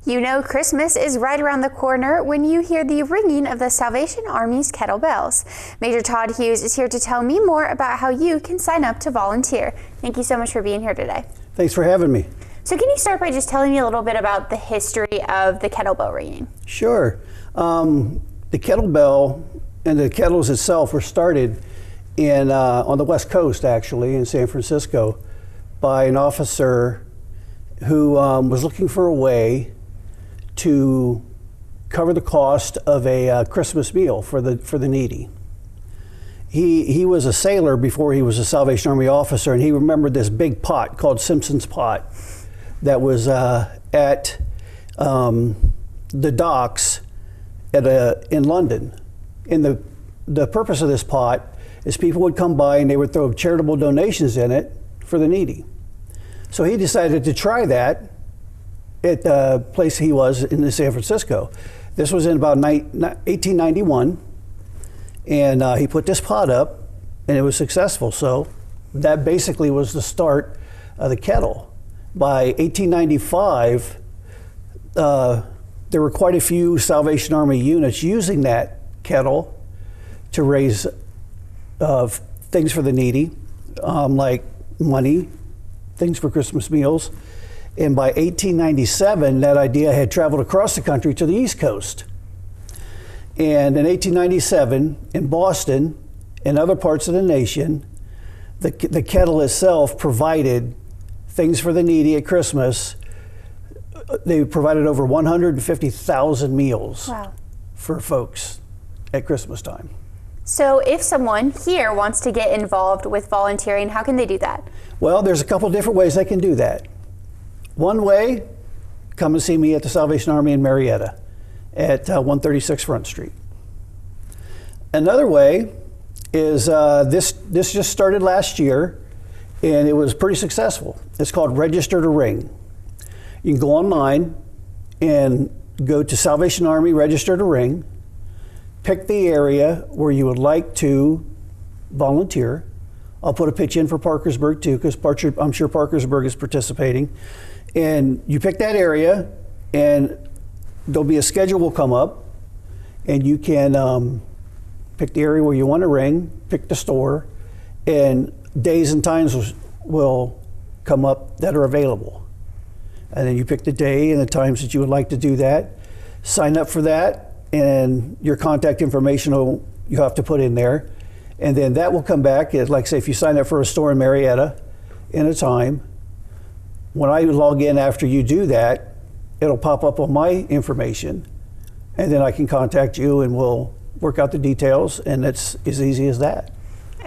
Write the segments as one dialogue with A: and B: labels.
A: You know Christmas is right around the corner when you hear the ringing of the Salvation Army's kettle bells. Major Todd Hughes is here to tell me more about how you can sign up to volunteer. Thank you so much for being here today.
B: Thanks for having me.
A: So can you start by just telling me a little bit about the history of the kettle bell ringing?
B: Sure. The kettle bell and the kettles itself were started in on the West Coast, actually, in San Francisco, by an officer who was looking for a way to cover the cost of a Christmas meal for the needy. He was a sailor before he was a Salvation Army officer, and he remembered this big pot called Simpson's Pot that was at the docks in London. And the purpose of this pot is people would come by and they would throw charitable donations in it for the needy. So he decided to try that at the place he was in San Francisco. This was in about 1891, and he put this pot up, and it was successful. So that basically was the start of the kettle. By 1895, there were quite a few Salvation Army units using that kettle to raise things for the needy, like money, things for Christmas meals. And by 1897, that idea had traveled across the country to the East Coast. And in 1897, in Boston and other parts of the nation, the kettle itself provided things for the needy at Christmas. They provided over 150,000 meals.
A: Wow.
B: For folks at Christmas time.
A: So if someone here wants to get involved with volunteering, how can they do that?
B: Well, there's a couple different ways they can do that. One way, come and see me at the Salvation Army in Marietta at 136 Front Street. Another way is this just started last year, and it was pretty successful. It's called Register to Ring. You can go online and go to Salvation Army Register to Ring, pick the area where you would like to volunteer. I'll put a pitch in for Parkersburg too, because I'm sure Parkersburg is participating. And you pick that area, and there'll be a schedule will come up, and you can pick the area where you want to ring, pick the store, and days and times will come up that are available. And then you pick the day and the times that you would like to do that, sign up for that, and your contact information you have to put in there. And then that will come back, like say if you sign up for a store in Marietta in a time, when I log in after you do that, it'll pop up on my information, and then I can contact you and we'll work out the details, and it's as easy as that.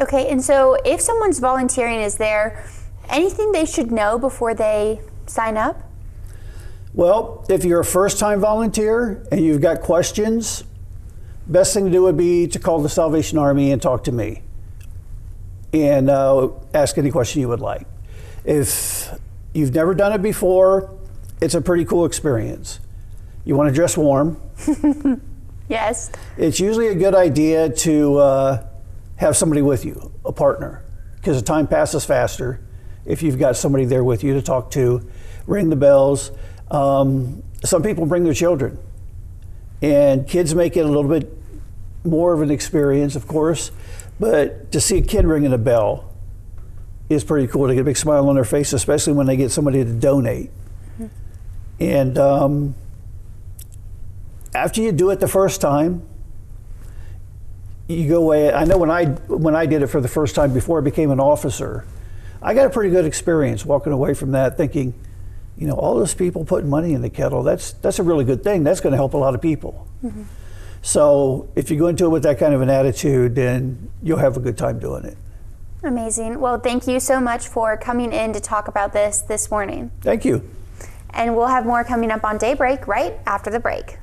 A: Okay, and so if someone's volunteering, is there anything they should know before they sign up?
B: Well, if you're a first-time volunteer and you've got questions, best thing to do would be to call the Salvation Army and talk to me and ask any question you would like. If you've never done it before, it's a pretty cool experience. You want to dress warm.
A: Yes.
B: It's usually a good idea to have somebody with you, a partner, because the time passes faster if you've got somebody there with you to talk to, ring the bells. Some people bring their children, and kids make it a little bit more of an experience, of course, but to see a kid ringing a bell is pretty cool, to get a big smile on their face, especially when they get somebody to donate. Mm-hmm. And after you do it the first time, you go away. I know when I did it for the first time before I became an officer, I got a pretty good experience walking away from that thinking, you know, all those people putting money in the kettle, that's a really good thing. That's going to help a lot of people. Mm-hmm. So if you go into it with that kind of an attitude, then you'll have a good time doing it.
A: Amazing. Well, thank you so much for coming in to talk about this morning.
B: Thank you.
A: And we'll have more coming up on Daybreak right after the break.